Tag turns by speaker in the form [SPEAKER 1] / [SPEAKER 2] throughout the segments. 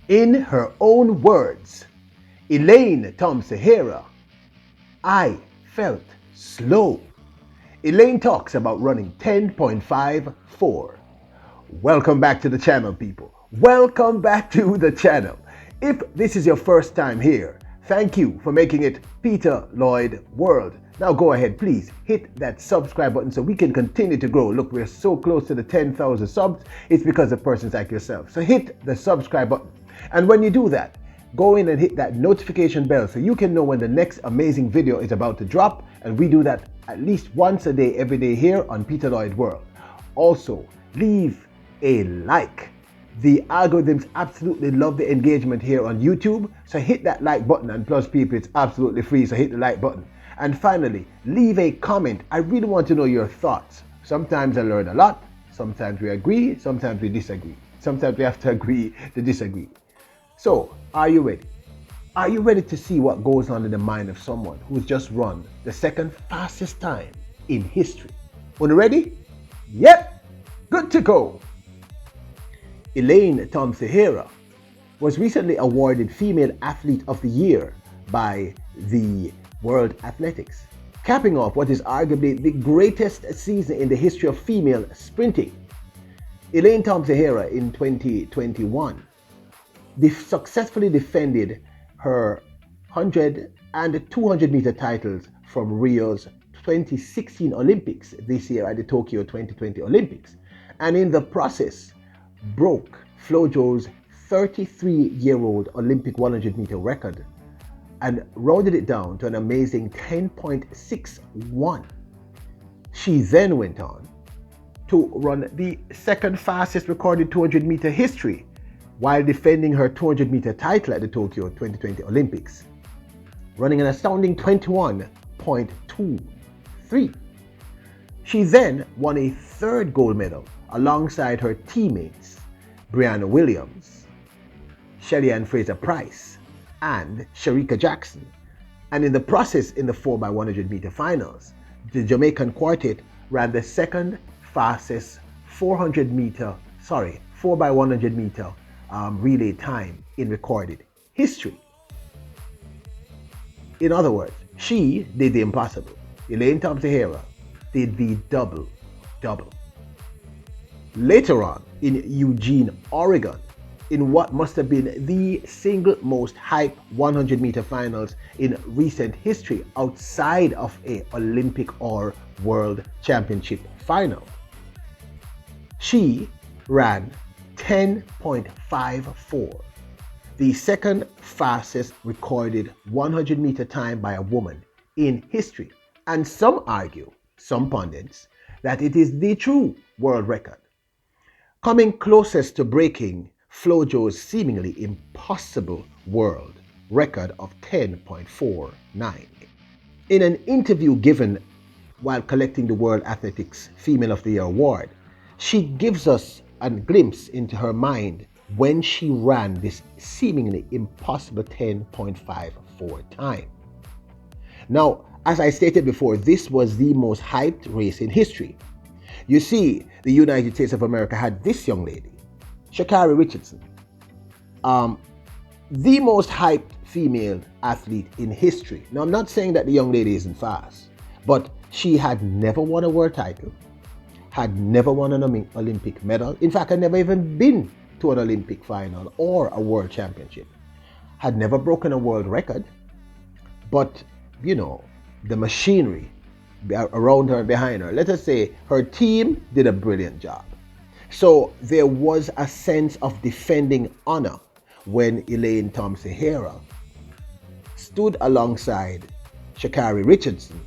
[SPEAKER 1] In her own words, Elaine Thompson Herah, I felt slow. Elaine talks about running 10.54. Welcome back to the channel, people. Welcome back to the channel. If this is your first time here, thank you for making it Peter Lloyd World. Now go ahead, please hit that subscribe button so we can continue to grow. Look, we're so close to the 10,000 subs. It's because of persons like yourself. So hit the subscribe button. And when you do that, go in and hit that notification bell so you can know when the next amazing video is about to drop. And we do that at least once a day, every day here on Peter Lloyd World. Also, leave a like. The algorithms absolutely love the engagement here on YouTube. So hit that like button, and plus people, it's absolutely free. So hit the like button. And finally, leave a comment. I really want to know your thoughts. Sometimes I learn a lot. Sometimes we agree. Sometimes we disagree. Sometimes we have to agree to disagree. So, are you ready? Are you ready to see what goes on in the mind of someone who's just run the second fastest time in history? Are you ready? Yep, good to go. Elaine Thompson Herah was recently awarded Female Athlete of the Year by the World Athletics, capping off what is arguably the greatest season in the history of female sprinting. Elaine Thompson Herah in 2021 successfully defended her 100 and 200 meter titles from Rio's 2016 Olympics this year at the Tokyo 2020 Olympics, and in the process broke Flojo's 33-year-old Olympic 100 meter record and rounded it down to an amazing 10.61. She then went on to run the second fastest recorded 200 meter history while defending her 200 meter title at the Tokyo 2020 Olympics, running an astounding 21.23. She then won a third gold medal alongside her teammates Brianna Williams, Shelly Ann Fraser-Price, and Shericka Jackson. And in the process, in the 4x100 meter finals, the Jamaican quartet ran the second fastest 4x100 meter relay time in recorded history. In other words, she did the impossible. Elaine Thompson Herah did the double. Later on, in Eugene, Oregon, in what must have been the single most hyped 100 meter finals in recent history outside of a Olympic or World Championship final, she ran 10.54, the second fastest recorded 100 meter time by a woman in history. And some argue, some pundits, that it is the true world record, coming closest to breaking Flojo's seemingly impossible world record of 10.49. In an interview given while collecting the World Athletics Female of the Year award, she gives us a glimpse into her mind when she ran this seemingly impossible 10.54 time. Now, as I stated before, this was the most hyped race in history. You see, the United States of America had this young lady, Sha'Carri Richardson, the most hyped female athlete in history. Now, I'm not saying that the young lady isn't fast, but she had never won a world title, had never won an Olympic medal. In fact, had never even been to an Olympic final or a world championship, had never broken a world record. But, you know, the machinery around her and behind her, let us say her team did a brilliant job. So there was a sense of defending honor when Elaine Thompson Herah stood alongside Sha'Carri Richardson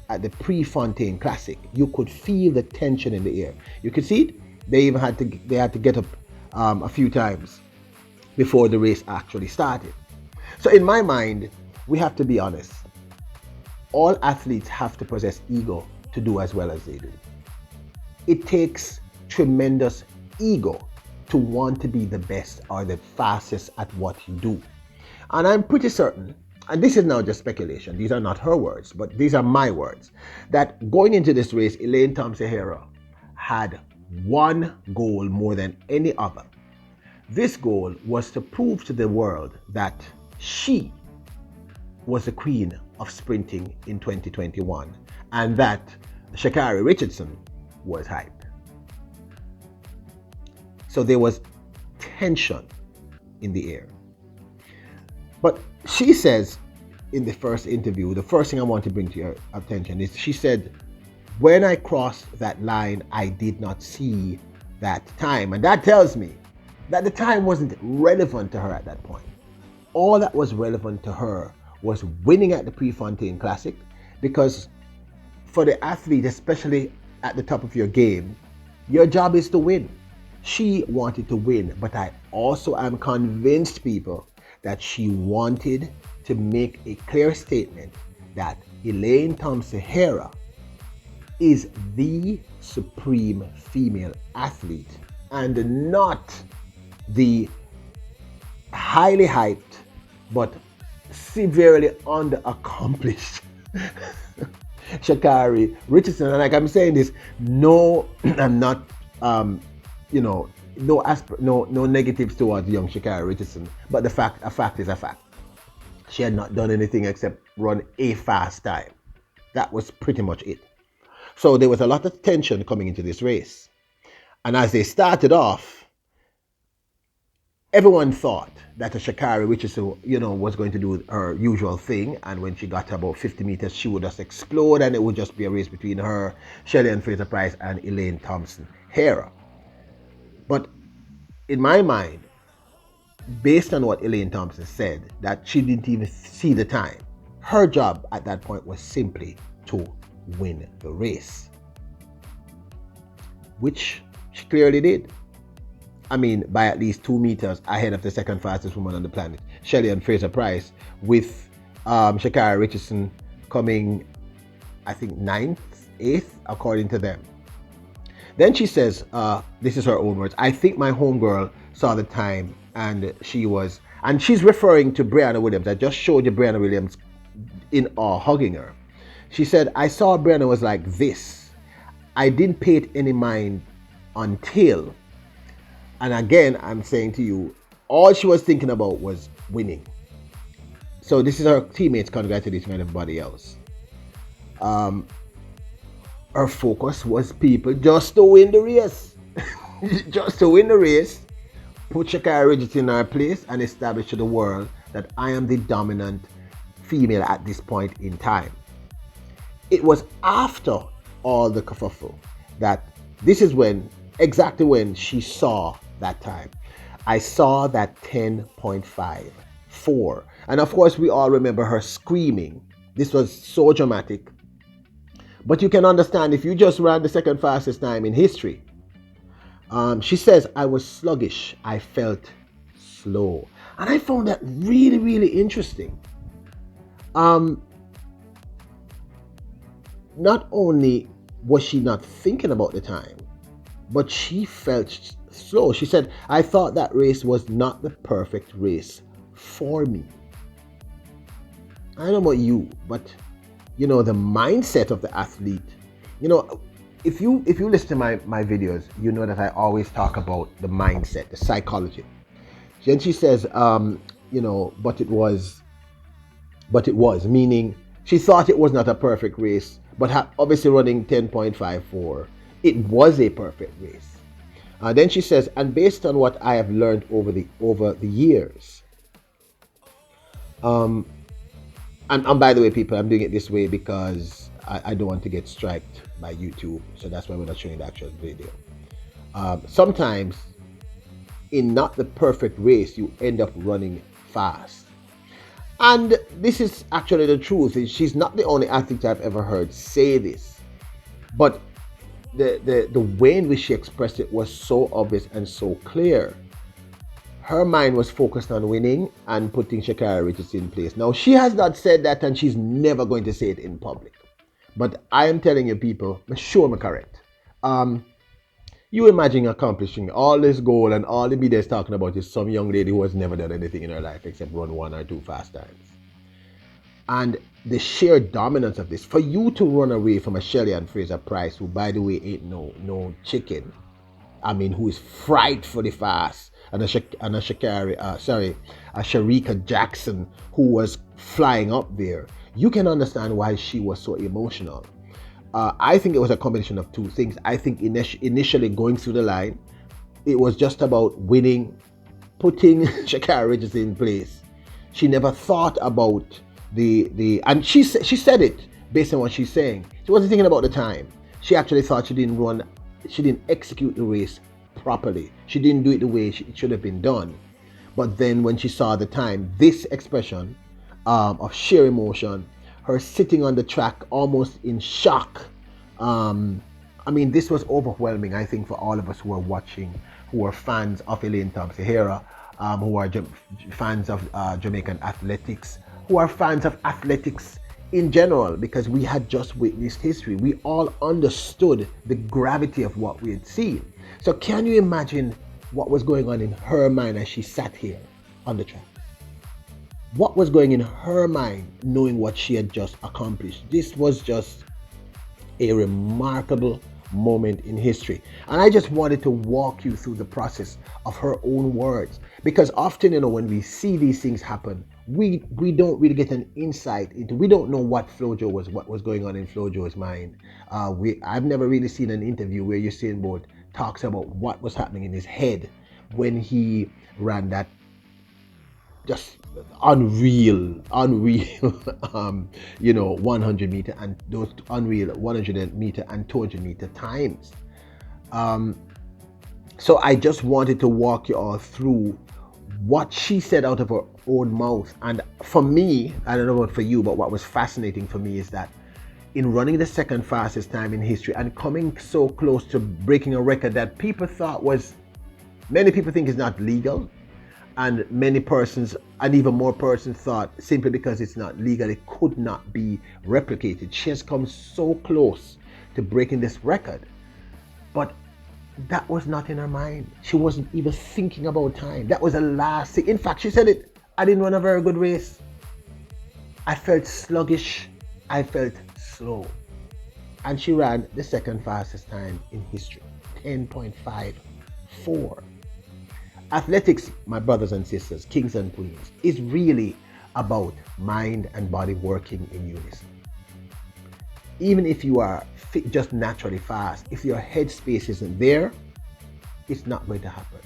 [SPEAKER 1] at the Prefontaine Classic. You could feel the tension in the air. You could see it. They even had to get up a few times before the race actually started. So in my mind, we have to be honest. All athletes have to possess ego to do as well as they do. It takes tremendous ego to want to be the best or the fastest at what you do. And I'm pretty certain, and this is now just speculation, these are not her words, but these are my words, that going into this race, Elaine Thompson Herah had one goal more than any other. This goal was to prove to the world that she was the queen of sprinting in 2021 and that Sha'Carri Richardson was hype. So there was tension in the air. But she says in the first interview, the first thing I want to bring to your attention is she said, when I crossed that line, I did not see that time. And that tells me that the time wasn't relevant to her at that point. All that was relevant to her was winning at the Prefontaine Classic, because for the athlete, especially at the top of your game, your job is to win. She wanted to win, but I also am convinced, people, that she wanted to make a clear statement that Elaine Thompson Herah is the supreme female athlete and not the highly hyped but severely under-accomplished Sha'Carri Richardson. And like I'm saying this, no, I'm not, no negatives towards young Sha'Carri Richardson, but a fact is a fact. She had not done anything except run a fast time. That was pretty much it. So there was a lot of tension coming into this race. And as they started off, everyone thought that Sha'Carri Richardson, was going to do her usual thing. And when she got to about 50 meters, she would just explode and it would just be a race between her, Shelly-Ann Fraser-Pryce, and Elaine Thompson Herah. But in my mind, based on what Elaine Thompson said, that she didn't even see the time, her job at that point was simply to win the race, which she clearly did. I mean, by at least 2 meters ahead of the second fastest woman on the planet, Shelly-Ann Fraser-Pryce, with Sha'Carri Richardson coming, I think, 9th, 8th, according to them. Then she says, this is her own words, I think my homegirl saw the time and she's referring to Brianna Williams. I just showed you Brianna Williams in awe hugging her. She said, I saw Brianna was like this. I didn't pay it any mind until, and again, I'm saying to you, all she was thinking about was winning. So this is her teammates congratulating everybody else. Her focus was, people, just to win the race. Just to win the race, put Sha'Carri Richardson in her place and establish to the world that I am the dominant female at this point in time. It was after all the kerfuffle that this is exactly when she saw that time. I saw that 10.54. And of course, we all remember her screaming. This was so dramatic. But you can understand if you just ran the second fastest time in history. She says, I was sluggish. I felt slow. And I found that really, really interesting. Not only was she not thinking about the time, but she felt slow. She said, I thought that race was not the perfect race for me. I don't know about you, but the mindset of the athlete, if you listen to my videos, you know that I always talk about the mindset, the psychology. Then she says, but it was, meaning she thought it was not a perfect race, but obviously running 10.54, it was a perfect race. Then she says, and based on what I have learned over the years, and by the way, people, I'm doing it this way because I don't want to get striked by YouTube, so that's why we're not showing the actual video. Sometimes, in not the perfect race, you end up running fast. And this is actually the truth. She's not the only athlete I've ever heard say this. But the way in which she expressed it was so obvious and so clear. Her mind was focused on winning and putting Sha'Carri Richardson in place. Now, she has not said that and she's never going to say it in public. But I am telling you, people, I'm sure I'm correct. You imagine accomplishing all this goal and all the media is talking about is some young lady who has never done anything in her life except run 1 or 2 fast times. And the sheer dominance of this, for you to run away from a Shelly-Ann Fraser-Pryce, who by the way ain't no chicken, I mean, who is frightfully fast, and a Sharika Jackson who was flying up there, you can understand why she was so emotional. I think it was a combination of two things. I think initially going through the line, it was just about winning, putting Sha'Carri Richardson in place. She never thought about and she said it based on what she's saying. She wasn't thinking about the time. She actually thought she didn't execute the race properly. She didn't do it the way it should have been done. But then when she saw the time, this expression of sheer emotion, her sitting on the track almost in shock. This was overwhelming, I think, for all of us who are watching, who are fans of Elaine Thompson Herah, who are fans of Jamaican athletics, who are fans of athletics in general, because we had just witnessed history. We all understood the gravity of what we had seen. So can you imagine what was going on in her mind as she sat here on the track? What was going in her mind knowing what she had just accomplished? This was just a remarkable moment in history. And I just wanted to walk you through the process of her own words, because often, when we see these things happen, we don't really get an insight into, we don't know what was going on in Flojo's mind. I've never really seen an interview where Usain Bolt talks about what was happening in his head when he ran that just unreal 100 meter and those unreal 100 meter and 200 meter times. So I just wanted to walk you all through what she said out of her own mouth. And for me, I don't know about for you, but what was fascinating for me is that in running the second fastest time in history and coming so close to breaking a record that many people think is not legal, and many persons, and even more persons, thought simply because it's not legal, it could not be replicated. She has come so close to breaking this record, but that was not in her mind. She wasn't even thinking about time. That was the last thing. In fact, she said it, I didn't run a very good race. I felt sluggish. I felt slow. And she ran the second fastest time in history, 10.54. Athletics, my brothers and sisters, kings and queens, is really about mind and body working in unison. Even if you are just naturally fast, if your headspace isn't there, it's not going to happen.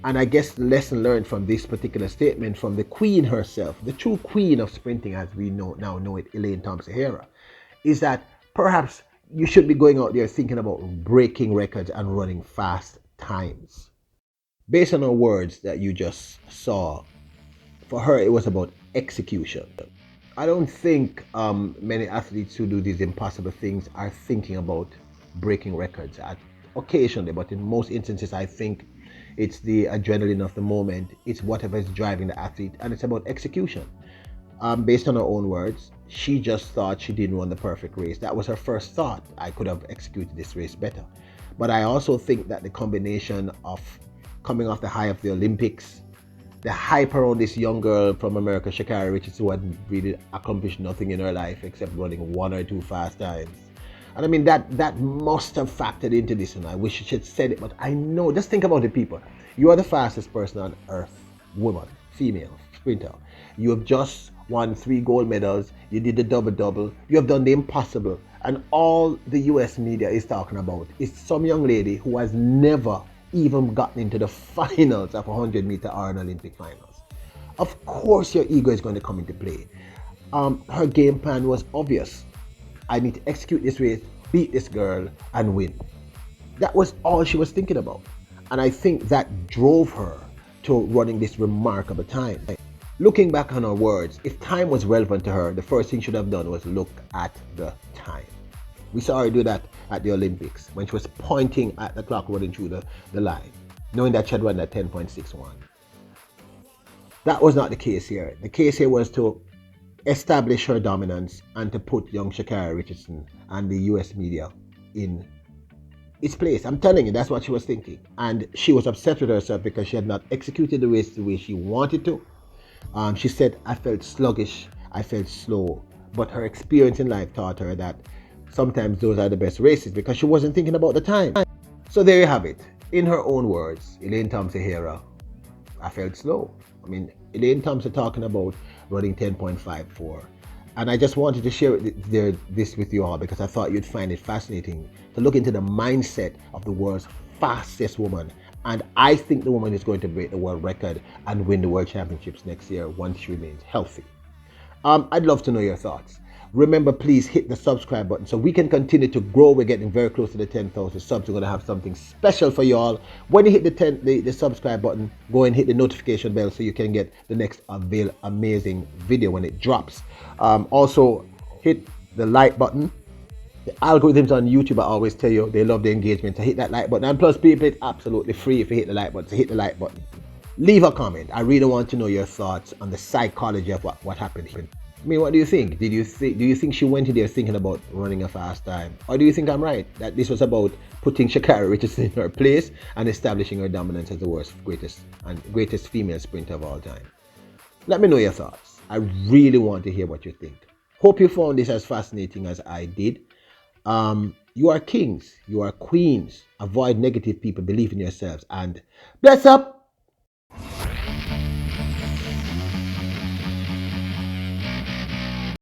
[SPEAKER 1] And I guess the lesson learned from this particular statement from the queen herself, the true queen of sprinting as we now know it, Elaine Thompson Herah, is that perhaps you should be going out there thinking about breaking records and running fast times. Based on her words that you just saw, for her it was about execution. I don't think many athletes who do these impossible things are thinking about breaking records. Occasionally, but in most instances, I think it's the adrenaline of the moment. It's whatever is driving the athlete, and it's about execution. Based on her own words, she just thought she didn't run the perfect race. That was her first thought. I could have executed this race better. But I also think that the combination of coming off the high of the Olympics, the hype around this young girl from America, Sha'Carri Richardson, who had really accomplished nothing in her life except running one or two fast times. And I mean, that must have factored into this, and I wish she had said it, but I know, just think about it, people. You are the fastest person on earth, woman, female, sprinter. You have just won 3 gold medals, you did the double-double, you have done the impossible, and all the US media is talking about is some young lady who has never even gotten into the finals of 100 meter or an Olympic finals. Of course your ego is going to come into play. Her game plan was obvious. I need to execute this race, beat this girl, and win. That was all she was thinking about. And I think that drove her to running this remarkable time. Looking back on her words, if time was relevant to her, the first thing she should have done was look at the time. We saw her do that at the Olympics when she was pointing at the clock running through the line, knowing that she had run at 10.61. That was not the case here. The case here was to establish her dominance and to put young Sha'Carri Richardson and the US media in its place. I'm telling you, that's what she was thinking. And she was upset with herself because she had not executed the race the way she wanted to. She said, I felt sluggish, I felt slow. But her experience in life taught her that sometimes those are the best races because she wasn't thinking about the time. So there you have it. In her own words, Elaine Thompson Herah I felt slow. I mean, Elaine Thompson talking about running 10.54. And I just wanted to share this with you all because I thought you'd find it fascinating to look into the mindset of the world's fastest woman. And I think the woman is going to break the world record and win the world championships next year once she remains healthy. I'd love to know your thoughts. Remember, please hit the subscribe button so we can continue to grow. We're getting very close to the 10,000 subs. We're going to have something special for you all. When you hit the subscribe button, go and hit the notification bell so you can get the next amazing video when it drops. Also, hit the like button. The algorithms on YouTube, I always tell you, they love the engagement. So hit that like button. And plus, people, it's absolutely free if you hit the like button. So hit the like button. Leave a comment. I really want to know your thoughts on the psychology of what happened here. I mean, what do you think? Do you think she went in there thinking about running a fast time? Or do you think I'm right? That this was about putting Sha'Carri Richardson in her place and establishing her dominance as the world's greatest female sprinter of all time? Let me know your thoughts. I really want to hear what you think. Hope you found this as fascinating as I did. You are kings. You are queens. Avoid negative people. Believe in yourselves. And bless up.